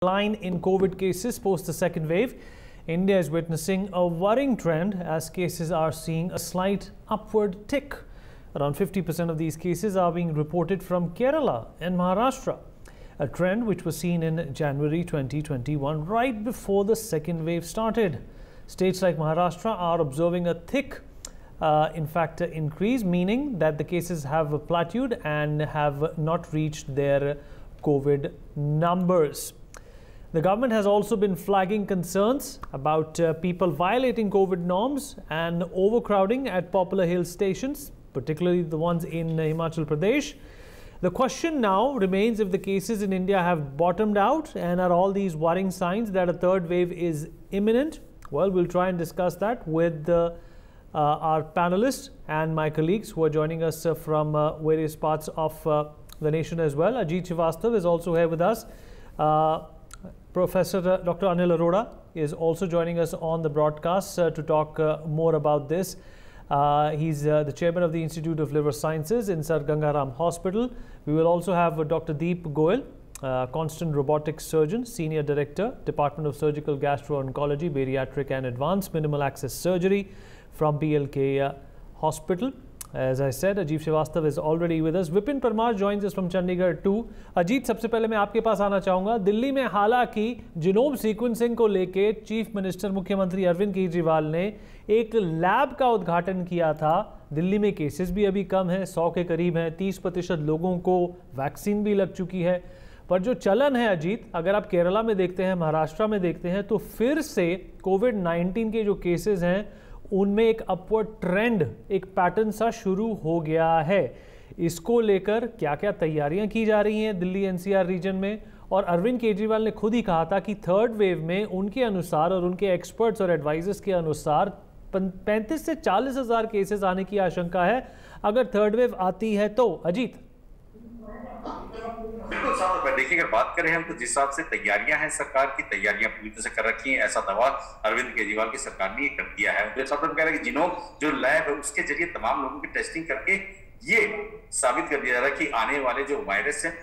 Line in COVID cases post the second wave. India is witnessing a worrying trend as cases are seeing a slight upward tick. Around 50% of these cases are being reported from Kerala and Maharashtra, a trend which was seen in January 2021, right before the second wave started. States like Maharashtra are observing a thick increase, meaning that the cases have plateaued and have not reached their COVID numbers. The government has also been flagging concerns about people violating COVID norms and overcrowding at popular hill stations, particularly the ones in Himachal Pradesh. The question now remains if the cases in India have bottomed out and are all these worrying signs that a third wave is imminent. Well, we'll try and discuss that with our panelists and my colleagues who are joining us from various parts of the nation as well. Ajit Srivastava is also here with us. Professor Dr. Anil Arora is also joining us on the broadcast to talk more about this. He's the chairman of the Institute of Liver Sciences in Sir Ganga Ram Hospital. We will also have Dr. Deep Goyal, constant robotic surgeon, senior director, Department of Surgical Gastro-Oncology, Bariatric and Advanced Minimal Access Surgery from BLK Hospital. As I said, Ajit Srivastava is already with us. Vipin Parmar joins us from Chandigarh too. Ajit, सबसे पहले मैं आपके पास आना चाहूँगा. दिल्ली में हालांकि genome sequencing को लेके चीफ मिनिस्टर मुख्यमंत्री अरविंद केजरीवाल ने एक लैब का उद्घाटन किया था. दिल्ली में केसेस भी अभी कम हैं, 100 के करीब हैं, 30% लोगों को वैक्सीन भी लग चुकी है. पर जो चलन है अजीत, अगर आप केरला में देखते हैं, महाराष्ट्र में देखते हैं, तो फिर से कोविड-19 के जो केसेस हैं उनमें एक अपवर्ड ट्रेंड, एक पैटर्न सा शुरू हो गया है. इसको लेकर क्या क्या तैयारियां की जा रही हैं दिल्ली एनसीआर रीजन में? और अरविंद केजरीवाल ने खुद ही कहा था कि थर्ड वेव में उनके अनुसार और उनके एक्सपर्ट्स और एडवाइजर्स के अनुसार 35 से 40 हज़ार केसेस आने की आशंका है अगर थर्ड वेव आती है तो. अजीत, बिल्कुल साहब, देखिए अगर बात करें हम तो जिस हिसाब से तैयारियां हैं, सरकार की तैयारियां पूरी तरह से कर रखी हैं, ऐसा दावा अरविंद केजरीवाल की सरकार ने कर दिया है. उनके साथ कह रहे हैं कि जीनोम जो लैब है उसके जरिए तमाम लोगों की टेस्टिंग करके ये साबित कर दिया जा रहा है कि आने वाले जो वायरस है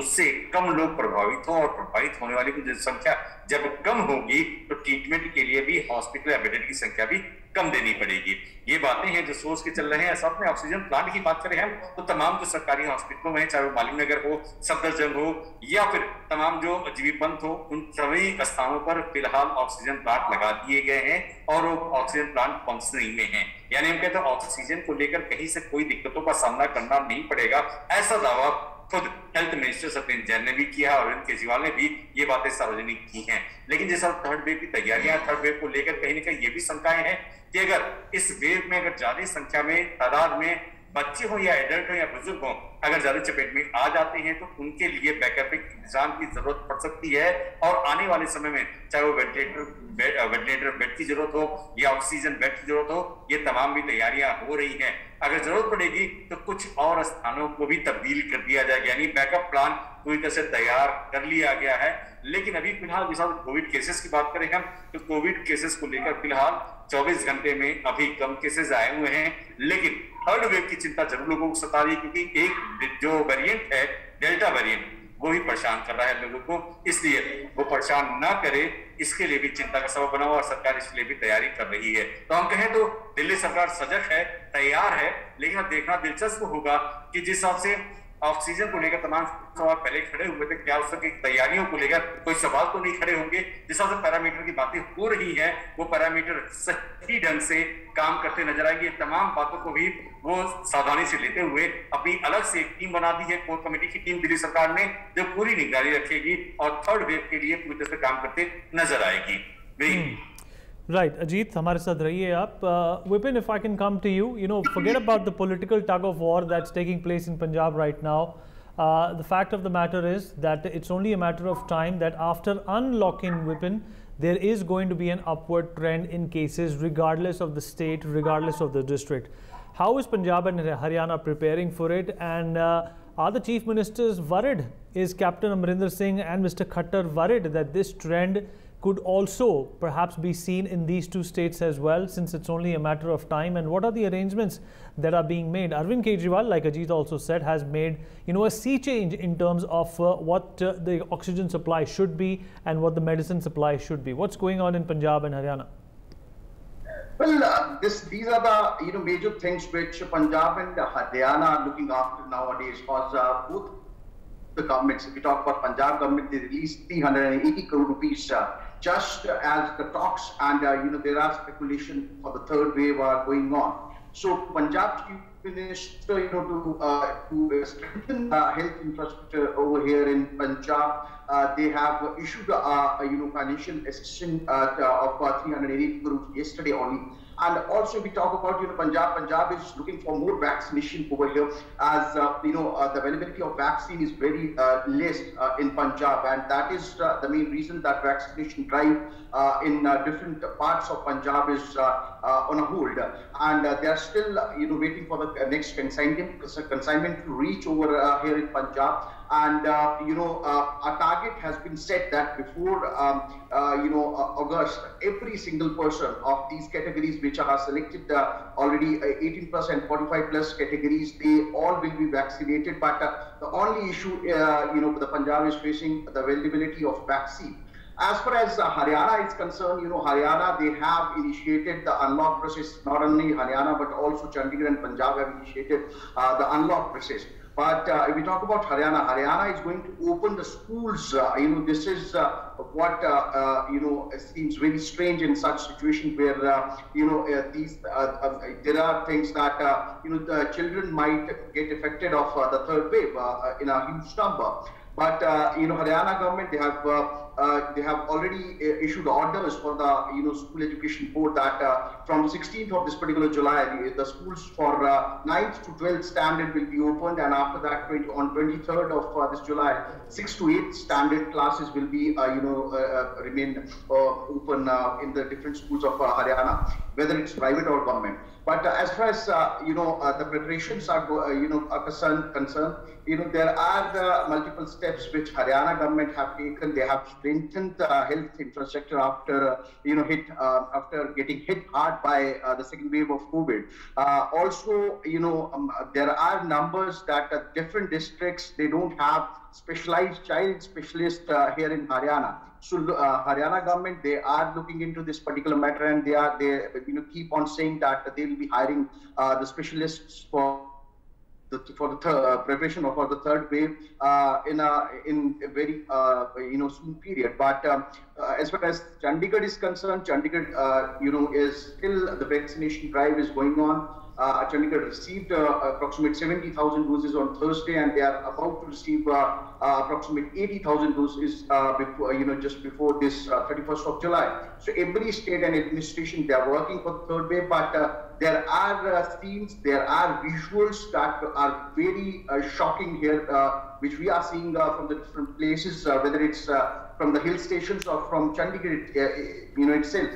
उससे कम लोग प्रभावित हो और प्रभावित होने वाली की संख्या जब कम होगी तो ट्रीटमेंट के लिए भी हॉस्पिटल या बेड की संख्या भी कम देनी पड़ेगी. ये बातें हैं जो सोच के चल रहे हैं. साथ में ऑक्सीजन प्लांट की बात करें हम तो तमाम जो सरकारी हॉस्पिटलों में, चाहे वो मालिक नगर हो, सफदरजंग हो या फिर तमाम जो जीवी पंथ हो, उन सभी स्थानों पर फिलहाल ऑक्सीजन प्लांट लगा दिए गए हैं और वो ऑक्सीजन प्लांट फंक्शनिंग में है. यानी हम कहते हैं ऑक्सीजन को लेकर कहीं से कोई दिक्कतों का सामना करना नहीं पड़ेगा. ऐसा दावा खुद हेल्थ मिनिस्टर सत्येंद्र जैन ने भी किया, अरविंद केजरीवाल ने भी ये बातें सार्वजनिक की हैं. लेकिन जैसा थर्ड वेव की तैयारियां, थर्ड वेव को लेकर कहीं ना कहीं ये भी शंकाएं हैं कि अगर इस वेव में अगर ज्यादा संख्या में तादाद में बच्चे हो या एडल्ट हो या बुजुर्ग हो, अगर ज्यादा चपेट में आ जाते हैं तो उनके लिए बैकअप इंतजाम की जरूरत पड़ सकती है. और आने वाले समय में चाहे वो वेंटिलेटर बेड की जरूरत हो या ऑक्सीजन बेड की जरूरत हो, ये तमाम भी तैयारियां हो रही हैं. अगर जरूरत पड़ेगी तो कुछ और स्थानों को भी तब्दील कर दिया जाएगा. यानी बैकअप प्लान पूरी तरह से तैयार कर लिया गया है. लेकिन अभी फिलहाल जैसा कोविड केसेस की बात करें हम तो कोविड केसेस को लेकर फिलहाल 24 घंटे में अभी कम केसेस आए हुए हैं. लेकिन थर्ड वेव की चिंता जरूर लोगों को सता रही है क्योंकि एक जो वेरिएंट है, डेल्टा वेरिएंट, वो भी परेशान कर रहा है लोगों को. इसलिए वो परेशान ना करे, इसके लिए भी चिंता का सबब बना हुआ और सरकार इसके लिए भी तैयारी कर रही है. तो हम कहें तो दिल्ली सरकार सजग है, तैयार है. लेकिन अब देखना दिलचस्प होगा कि जिस हिसाब से ऑक्सीजन को लेकर तमाम सवाल पहले खड़े हुए थे, क्या उसकी तैयारियों को लेकर कोई सवाल तो नहीं खड़े होंगे. जिस हिसाब से पैरामीटर की बातें हो रही है वो पैरामीटर सही ढंग से काम करते नजर आएंगे. तमाम बातों को भी वो सावधानी से लेते हुए अपनी अलग से एक टीम बना दी है, कोर कमेटी की टीम दिल्ली सरकार ने, जो पूरी निगरानी रखेगी और थर्ड वेव के लिए पूरी तरह से काम करते नजर आएगी. Right, Ajit, हमारे साथ रहिए आप. Vipin, if I can come to you, forget about the political tug of war that's taking place in Punjab right now. The fact of the matter is that it's only a matter of time that after unlocking Vipin, there is going to be an upward trend in cases regardless of the state, regardless of the district. How is Punjab and Haryana preparing for it? And are the chief ministers worried? Is Captain Amarinder Singh and Mr. Khattar worried that this trend could also perhaps be seen in these two states as well, since it's only a matter of time? And what are the arrangements that are being made? Arvind Kejriwal, like Ajit also said, has made a sea change in terms of what the oxygen supply should be and what the medicine supply should be. What's going on in Punjab and Haryana? Well, these are the major things which Punjab and Haryana are looking after nowadays, because both the governments, if we talk about Punjab government, they released 380 crore rupees just as the talks, and there are speculation for the third wave going on. So Punjab Chief Minister, to strengthen health infrastructure over here in Punjab, they have issued financial assistance of 380 crore yesterday only. And also, we talk about Punjab is looking for more vaccination over here, as the availability of vaccine is very less in Punjab, and that is the main reason that vaccination drive in different parts of Punjab is on a hold, and they are still waiting for the next consignment to reach over here in Punjab. And a target has been set that before August, every single person of these categories which are selected already 18%, 45 plus categories, they all will be vaccinated. But the only issue the Punjab is facing, the availability of vaccine. As far as Haryana is concerned, Haryana, they have initiated the unlock process. Not only Haryana, but also Chandigarh and Punjab have initiated the unlock process. But if we talk about Haryana, Haryana is going to open the schools. This is what seems very strange in such situations where there are things that the children might get affected of the third wave in a huge number. But Haryana government, they have already issued orders for the school education board that from 16th of this particular July, the schools for 9th to 12th standard will be opened, and after that, on 23rd of this July, 6th to 8th standard classes will be remain open in the different schools of Haryana, whether it's private or government. But as far as the preparations are concerned, there are multiple steps which Haryana government have taken. They have strengthened the health infrastructure after after getting hit hard by the second wave of COVID. Also, there are numbers that different districts, they don't have specialized child specialists here in Haryana. So Haryana government, they are looking into this particular matter, and they keep on saying that they will be hiring the specialists for the preparation for the third wave in a very soon period. But as far as Chandigarh is concerned, Chandigarh is still, the vaccination drive is going on. Chandigarh received approximately 70,000 doses on Thursday, and they are about to receive approximately 80,000 doses before, just before this 31st of July. So every state and administration, they are working for the third wave, but there are scenes, there are visuals that are very shocking here, which we are seeing from the different places, whether it's from the hill stations or from Chandigarh itself.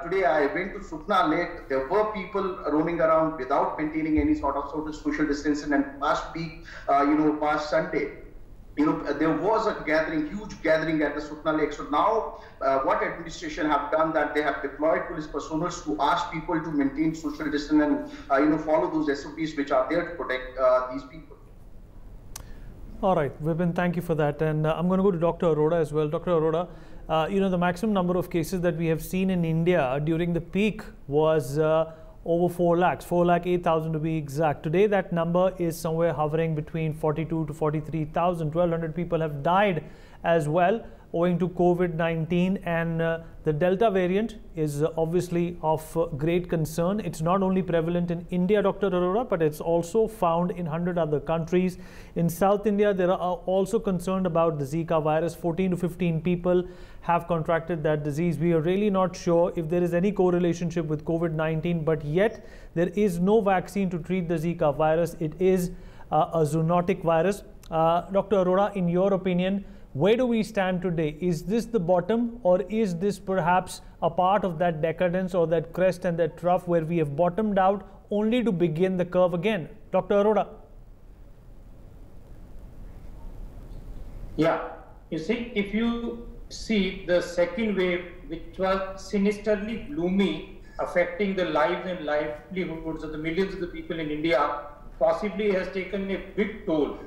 Today I went to Sukna Lake. There were people roaming around without maintaining any sort of social distancing, and past week, past Sunday, there was a huge gathering at the Sukna Lake. So now what administration have done, that they have deployed police personnel to ask people to maintain social distance and follow those SOPs which are there to protect these people. All right, Vipin, thank you for that. And I'm going to go to Dr. Arora as well. Dr. Arora, the maximum number of cases that we have seen in India during the peak was over 4 lakhs, 4,08,000 to be exact. Today, that number is somewhere hovering between 42 to 43,000. 1,200 people have died as well owing to COVID-19, and the Delta variant is obviously of great concern. It's not only prevalent in India, Dr. Arora, but it's also found in 100 other countries. In South India, they are also concerned about the Zika virus. 14 to 15 people have contracted that disease. We are really not sure if there is any correlationship with COVID-19, but yet there is no vaccine to treat the Zika virus. It is a zoonotic virus. Dr. Arora, in your opinion, where do we stand today? Is this the bottom, or is this perhaps a part of that decadence or that crest and that trough where we have bottomed out only to begin the curve again? Dr. Arora. Yeah, you see, if you see the second wave, which was sinisterly gloomy, affecting the lives and livelihoods of the millions of the people in India, possibly has taken a big toll.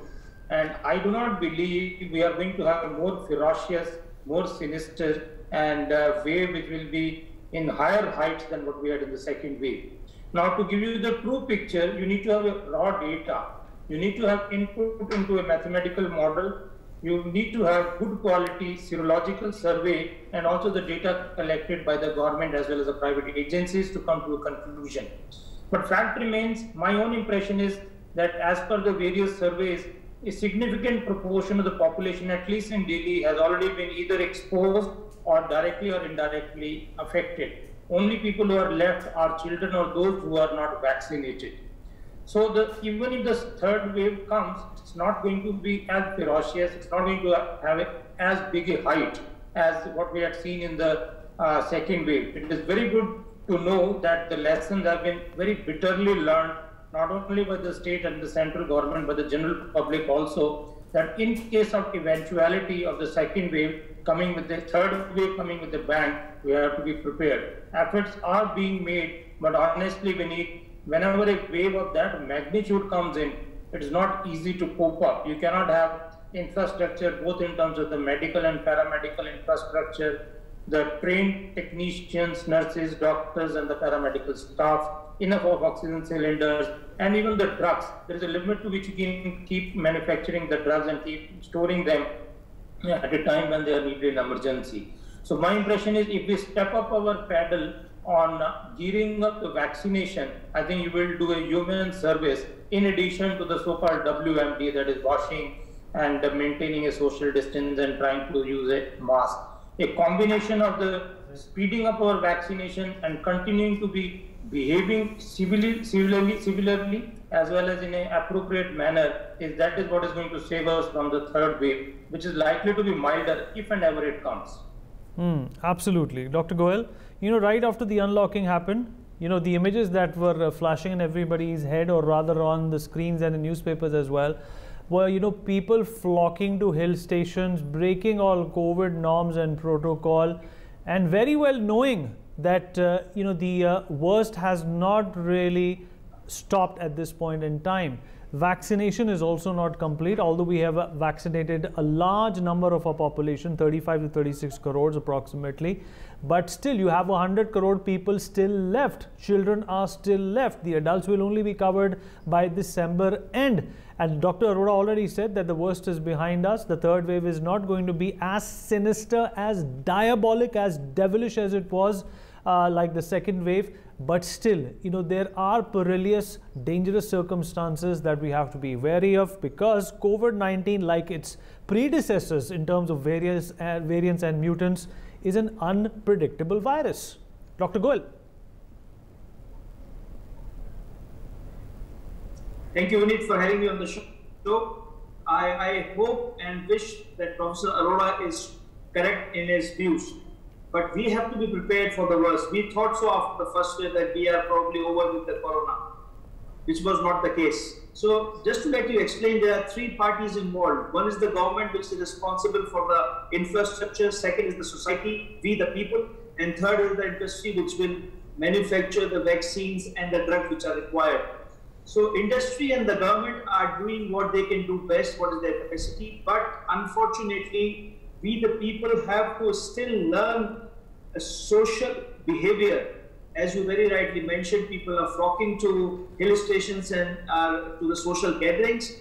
And I do not believe we are going to have a more ferocious, more sinister, and wave which will be in higher heights than what we had in the second wave. Now, to give you the true picture, you need to have raw data. You need to have input into a mathematical model. You need to have good quality serological survey and also the data collected by the government as well as the private agencies to come to a conclusion. But fact remains, my own impression is that as per the various surveys, a significant proportion of the population, at least in Delhi, has already been either exposed or directly or indirectly affected. Only people who are left are children or those who are not vaccinated. So even if the third wave comes, it's not going to be as ferocious, it's not going to have as big a height as what we had seen in the second wave. It is very good to know that the lessons have been very bitterly learned, not only by the state and the central government, but the general public also, that in case of eventuality of the second wave coming with the third wave coming with a bang, we have to be prepared. Efforts are being made, but honestly, whenever a wave of that magnitude comes in, it is not easy to cope up. You cannot have infrastructure, both in terms of the medical and paramedical infrastructure, the trained technicians, nurses, doctors, and the paramedical staff, enough of oxygen cylinders, and even the drugs. There is a limit to which you can keep manufacturing the drugs and keep storing them at a time when they are needed in emergency. So my impression is, if we step up our paddle on gearing up the vaccination, I think you will do a human service in addition to the so-called WMD, that is washing and maintaining a social distance and trying to use a mask. A combination of the speeding up our vaccination and continuing to be behaving similarly as well as in an appropriate manner that is what is going to save us from the third wave, which is likely to be milder if and ever it comes. Absolutely. Dr. Goel, right after the unlocking happened, the images that were flashing in everybody's head, or rather on the screens and the newspapers as well, were, people flocking to hill stations, breaking all COVID norms and protocol, and very well knowing that, the worst has not really stopped at this point in time. Vaccination is also not complete, although we have vaccinated a large number of our population, 35 to 36 crores approximately. But still, you have 100 crore people still left. Children are still left. The adults will only be covered by December end. And Dr. Arora already said that the worst is behind us. The third wave is not going to be as sinister, as diabolic, as devilish as it was like the second wave. But still, there are perilous, dangerous circumstances that we have to be wary of, because COVID-19, like its predecessors in terms of various variants and mutants, is an unpredictable virus. Dr. Goel. Thank you, Vineet, for having me on the show. I hope and wish that Professor Arora is correct in his views. But we have to be prepared for the worst. We thought so after the first wave that we are probably over with the corona, which was not the case. So just to let you explain, there are three parties involved. One is the government, which is responsible for the infrastructure. Second is the society, we the people. And third is the industry, which will manufacture the vaccines and the drugs which are required. So industry and the government are doing what they can do best, what is their capacity. But unfortunately, we the people have to still learn a social behavior. As you very rightly mentioned, people are flocking to hill stations and to the social gatherings.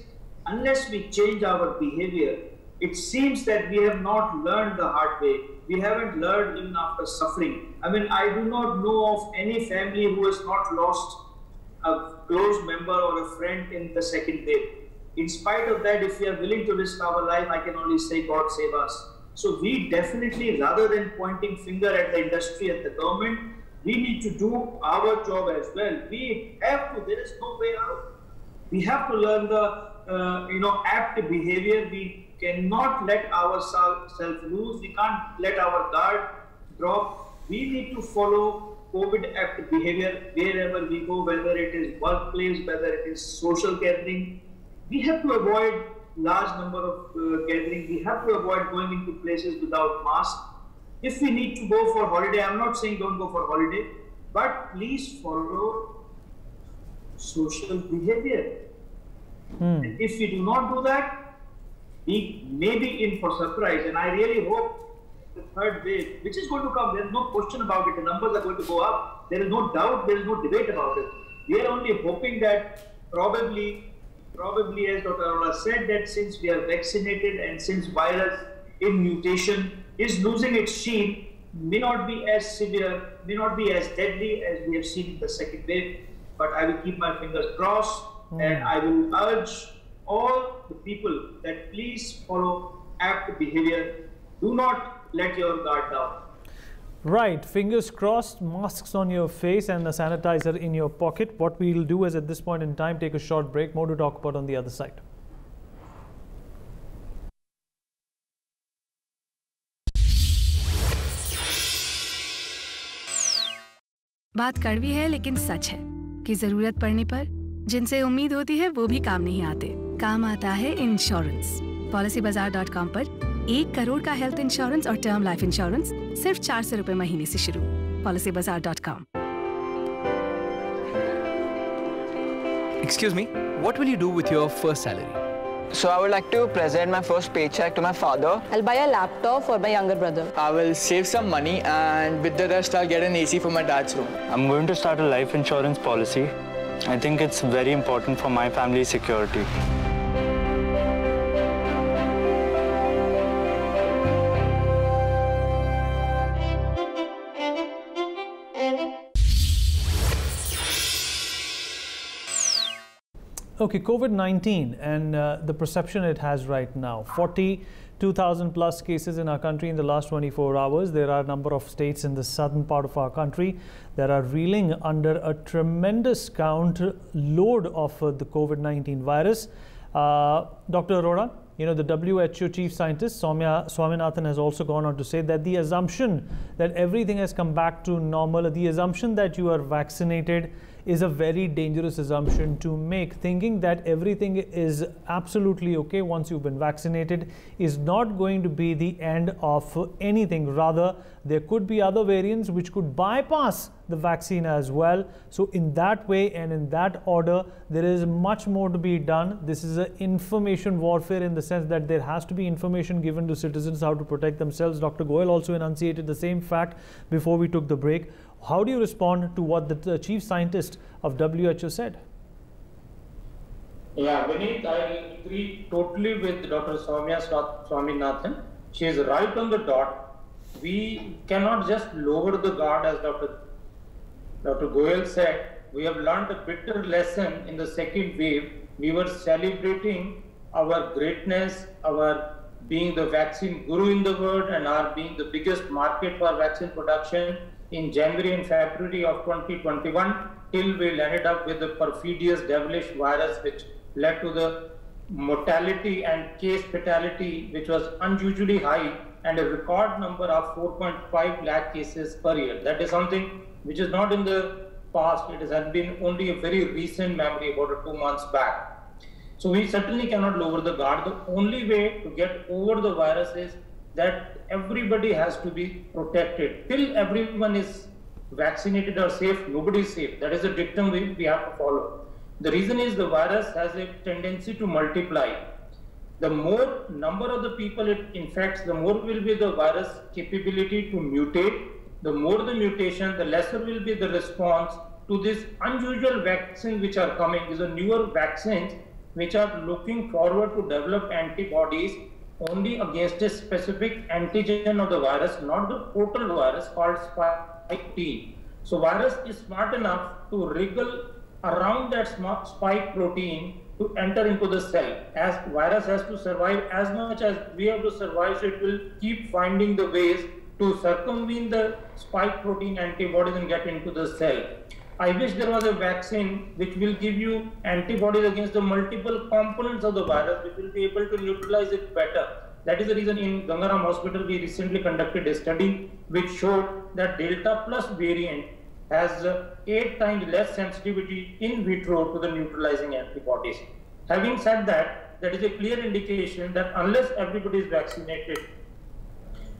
Unless we change our behavior, it seems that we have not learned the hard way. We haven't learned even after suffering. I mean, I do not know of any family who has not lost a close member or a friend in the second wave. In spite of that, if we are willing to risk our life, I can only say, God save us. So we definitely, rather than pointing finger at the industry, at the government, we need to do our job as well. We have to, there is no way out. We have to learn the, apt behavior. We cannot let ourselves loose. We can't let our guard drop. We need to follow COVID apt behavior wherever we go, whether it is workplace, whether it is social gathering. We have to avoid large number of gathering. We have to avoid going into places without mask. If we need to go for holiday, I'm not saying don't go for holiday, but please follow social behavior. And if we do not do that, we may be in for surprise. And I really hope the third wave, which is going to come, there is no question about it. The numbers are going to go up. There is no doubt, there is no debate about it. We are only hoping that probably as Dr. Arora said, that since we are vaccinated and since virus in mutation is losing its sheen, may not be as severe, may not be as deadly as we have seen in the second wave. But I will keep my fingers crossed and I will urge all the people that please follow apt behavior. Do not let your guard down. Right, fingers crossed, masks on your face and a sanitizer in your pocket. What we'll do is at this point in time take a short break. More to talk about on the other side. बात कड़वी है लेकिन सच है कि जरूरत पड़ने पर जिनसे उम्मीद होती है वो भी काम नहीं आते। काम आता है इंश्योरेंस। PolicyBazaar.com पर 1 करोड़ का हेल्थ इंश्योरेंस और टर्म लाइफ इंश्योरेंस सिर्फ 400 रुपए महीने से शुरू। PolicyBazaar.com। Excuse me, what will you do with your first salary? So I would like to present my first paycheck to my father. I'll buy a laptop for my younger brother. I will save some money and with the rest I'll get an AC for my dad's room. I'm going to start a life insurance policy. I think it's very important for my family's security. Okay, COVID-19 and the perception it has right now. 42,000 plus cases in our country in the last 24 hours. There are a number of states in the southern part of our country that are reeling under a tremendous load of the COVID-19 virus. Dr. Arora, you know, the WHO chief scientist, Soumya Swaminathan, has also gone on to say that the assumption that everything has come back to normal, the assumption that you are vaccinated is a very dangerous assumption to make. Thinking that everything is absolutely okay once you've been vaccinated is not going to be the end of anything. Rather, there could be other variants which could bypass the vaccine as well. So in that way and in that order, there is much more to be done. This is an information warfare in the sense that there has to be information given to citizens how to protect themselves. Dr. Goel also enunciated the same fact before we took the break. How do you respond to what the chief scientist of WHO said? Yeah, Vineet, I agree totally with Dr. Soumya Swaminathan. She is right on the dot. We cannot just lower the guard, as Dr. Goel said. We have learned a bitter lesson in the second wave. We were celebrating our greatness, our being the vaccine guru in the world and our being the biggest market for vaccine production in January and February of 2021, till we landed up with the perfidious devilish virus which led to the mortality and case fatality which was unusually high and a record number of 4.5 lakh cases per year. That is something which is not in the past. It has been only a very recent memory, about 2 months back. So we certainly cannot lower the guard. The only way to get over the virus is that everybody has to be protected. Till everyone is vaccinated or safe, nobody is safe. That is a dictum we have to follow. The reason is the virus has a tendency to multiply. The more number of the people it infects, the more will be the virus capability to mutate. The more the mutation, the lesser will be the response to this unusual vaccine which are coming. These are newer vaccines which are looking forward to develop antibodies only against a specific antigen of the virus, not the total virus, called spike protein. So virus is smart enough to wriggle around that spike protein to enter into the cell. As virus has to survive as much as we have to survive, so it will keep finding the ways to circumvent the spike protein antibodies and get into the cell. I wish there was a vaccine which will give you antibodies against the multiple components of the virus, which will be able to neutralize it better. That is the reason in Gangaram Hospital we recently conducted a study which showed that Delta plus variant has 8 times less sensitivity in vitro to the neutralizing antibodies. Having said that, that is a clear indication that unless everybody is vaccinated,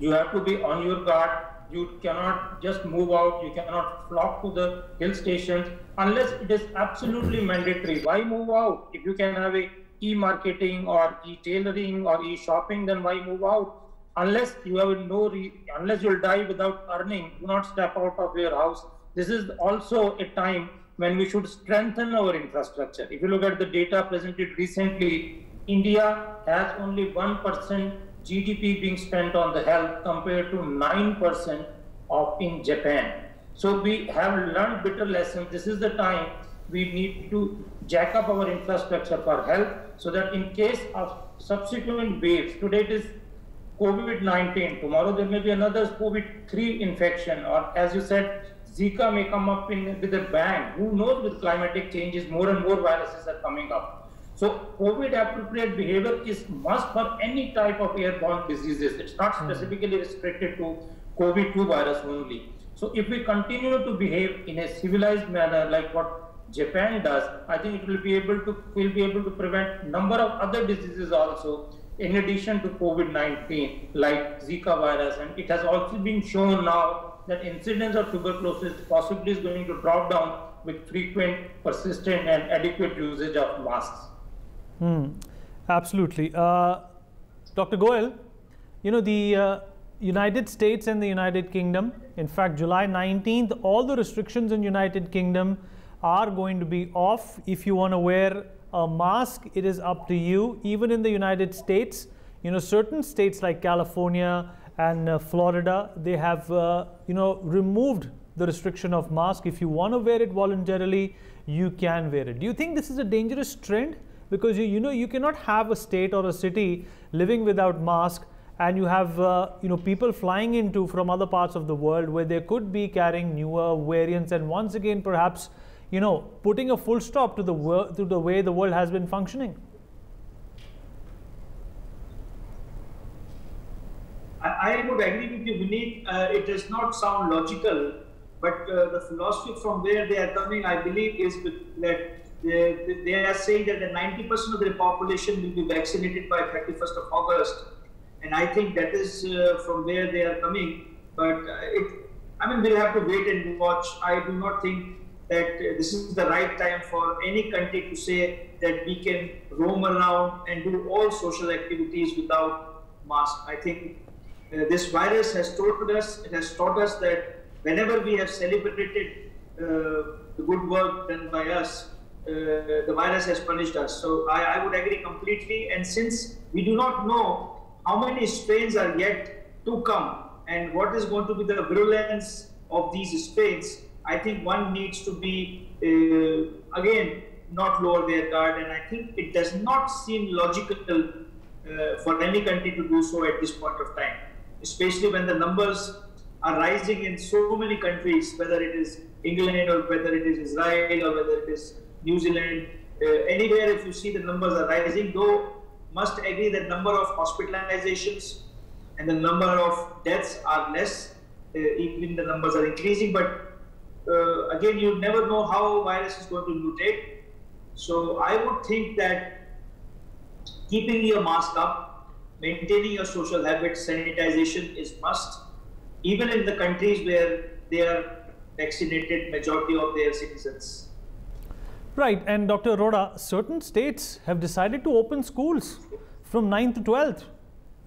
you have to be on your guard. You cannot just move out. You cannot flock to the hill stations unless it is absolutely mandatory. Why move out? If you can have a e-marketing or e-tailoring or e-shopping, then why move out? Unless you have unless you'll die without earning, do not step out of your house. This is also a time when we should strengthen our infrastructure. If you look at the data presented recently, India has only 1% GDP being spent on the health compared to 9% in Japan. So we have learned bitter lessons. This is the time we need to jack up our infrastructure for health so that in case of subsequent waves, today it is COVID-19, tomorrow there may be another COVID-3 infection, or as you said, Zika may come up with a bang. Who knows, with climatic changes, more and more viruses are coming up. So COVID-appropriate behavior is must for any type of airborne diseases. It's not specifically restricted to COVID-2 virus only. So if we continue to behave in a civilized manner like what Japan does, I think it will be able to prevent number of other diseases also, in addition to COVID-19, like Zika virus. And it has also been shown now that incidence of tuberculosis possibly is going to drop down with frequent, persistent, and adequate usage of masks. Absolutely. Dr. Goel, you know, the United States and the United Kingdom, in fact, July 19th, all the restrictions in United Kingdom are going to be off. If you want to wear a mask, it is up to you. Even in the United States, you know, certain states like California and Florida, they have, you know, removed the restriction of mask. If you want to wear it voluntarily, you can wear it. Do you think this is a dangerous trend? Because you know, you cannot have a state or a city living without mask, and you have you know, people flying into from other parts of the world where they could be carrying newer variants, and once again perhaps, you know, putting a full stop to the way the world has been functioning. I would agree with you, Vineet. It does not sound logical, but the philosophy from where they are coming, I believe, is that they are saying that the 90% of the population will be vaccinated by 31st of August. And I think that is from where they are coming. But I mean, we'll have to wait and watch. I do not think that this is the right time for any country to say that we can roam around and do all social activities without mask. I think this virus has taught us that whenever we have celebrated the good work done by us, the virus has punished us. So I would agree completely. And since we do not know how many strains are yet to come and what is going to be the virulence of these strains, I think one needs to be, again, not lower their guard. And I think it does not seem logical for any country to do so at this point of time, especially when the numbers are rising in so many countries, whether it is England or whether it is Israel or whether it is New Zealand. Anywhere if you see the numbers are rising, though must agree that number of hospitalizations and the number of deaths are less, even the numbers are increasing, but again, you never know how virus is going to mutate. So I would think that keeping your mask up, maintaining your social habits, sanitization is must, even in the countries where they are vaccinated majority of their citizens. Right, and Dr. Arora, certain states have decided to open schools from 9th to 12th.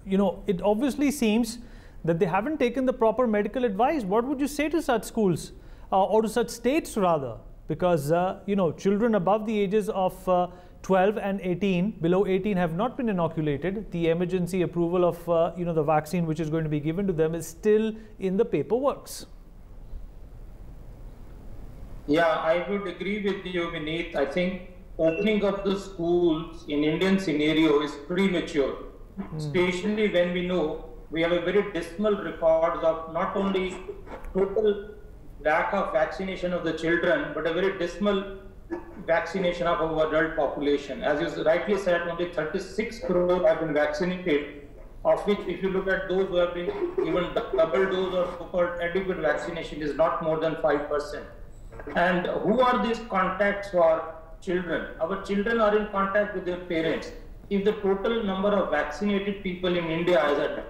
You know, it obviously seems that they haven't taken the proper medical advice. What would you say to such schools or to such states rather? Because, you know, children above the ages of 12 and 18, below 18 have not been inoculated. The emergency approval of, you know, the vaccine which is going to be given to them is still in the paperworks. Yeah, I would agree with you, Vineet. I think opening up the schools in Indian scenario is premature, especially when we know we have a very dismal record of not only total lack of vaccination of the children, but a very dismal vaccination of our adult population. As you rightly said, only 36 crore have been vaccinated, of which if you look at those who have been given double dose or so-called adequate vaccination is not more than 5%. And who are these contacts for children? Our children are in contact with their parents. if the total number of vaccinated people in India is at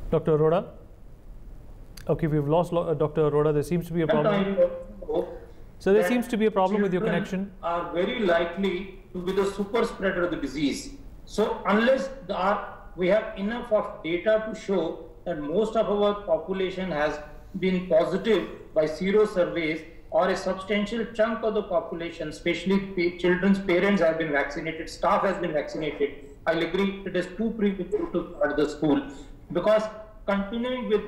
Dr. Arora? Okay, we've lost Dr. Arora. There seems to be a problem. So there seems to be a problem with your connection. Are very likely to be the super spreader of the disease. So unless we have enough of data to show that most of our population has been positive by sero surveys, or a substantial chunk of the population, especially children's parents, have been vaccinated, staff has been vaccinated, I'll agree it is too premature to start the school, because continuing with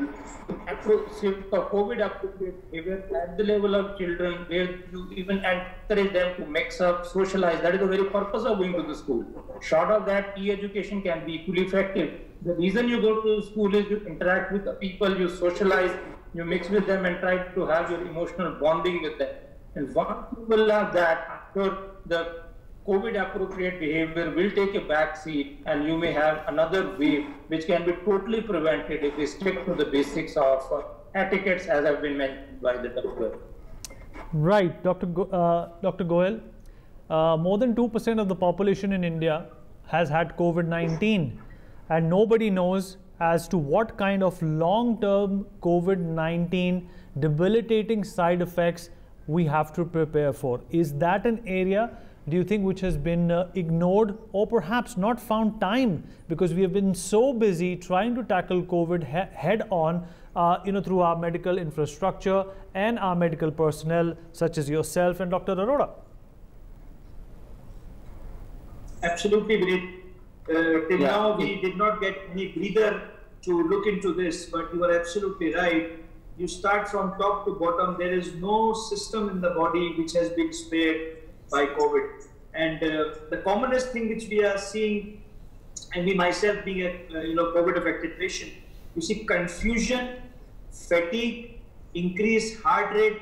COVID appropriate behavior at the level of children, where you even encourage them to mix up, socialize, that is the very purpose of going to the school. Short of that, e-education can be equally effective. The reason you go to school is you interact with the people, you socialize, you mix with them and try to have your emotional bonding with them. And once you will have that, after the COVID appropriate behavior will take a back seat, and you may have another wave which can be totally prevented if we stick to the basics of etiquettes as have been mentioned by the doctor. Right, Dr. Goel, more than 2% of the population in India has had COVID-19, and nobody knows as to what kind of long-term COVID-19 debilitating side effects we have to prepare for. Is that an area, do you think, which has been ignored, or perhaps not found time because we have been so busy trying to tackle COVID head on, through our medical infrastructure and our medical personnel such as yourself and Dr. Arora? Absolutely, Vineet. Till now, we did not get any breather to look into this, but you are absolutely right. You start from top to bottom. There is no system in the body which has been spared by COVID. And the commonest thing which we are seeing, and me myself being a COVID-affected patient, you see confusion, fatigue, increased heart rate.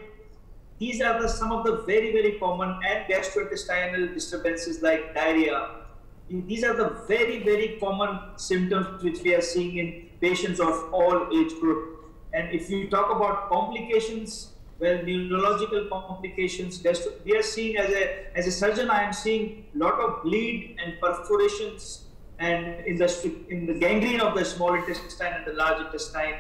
These are some of the very, very common, and gastrointestinal disturbances like diarrhea. These are the very, very common symptoms which we are seeing in patients of all age group. And if you talk about complications, well, neurological complications, we are seeing as a surgeon, I am seeing a lot of bleed and perforations and in the gangrene of the small intestine and the large intestine,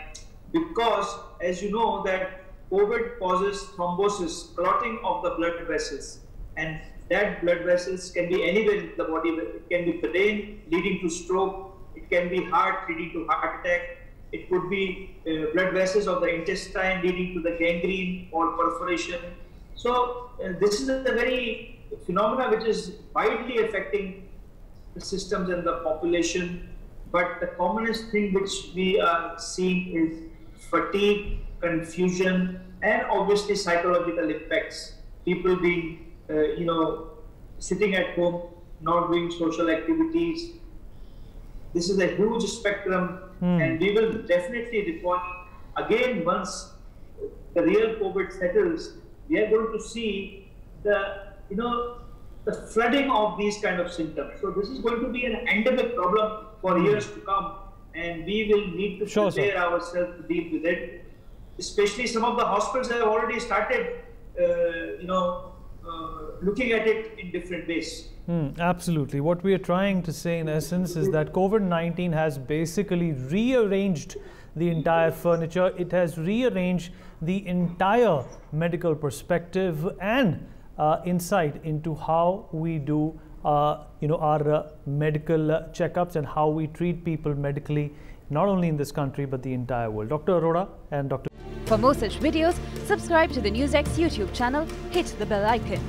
because as you know that COVID causes thrombosis, clotting of the blood vessels, and that blood vessels can be anywhere in the body. It can be brain leading to stroke, it can be heart leading to heart attack, it could be blood vessels of the intestine leading to the gangrene or perforation. So this is a very phenomena which is widely affecting the systems and the population. But the commonest thing which we are seeing is fatigue, confusion, and obviously psychological effects. People being, sitting at home, not doing social activities. This is a huge spectrum, and we will definitely report again once the real COVID settles. We are going to see the flooding of these kind of symptoms. So this is going to be an endemic problem for years to come, and we will need to prepare ourselves to deal with it. Especially some of the hospitals have already started, looking at it in different ways. Absolutely. What we are trying to say in essence is that COVID-19 has basically rearranged the entire furniture. It has rearranged the entire medical perspective and insight into how we do our medical checkups and how we treat people medically, not only in this country but the entire world. Dr. Arora and Dr. For more such videos, subscribe to the NewsX YouTube channel, hit the bell icon.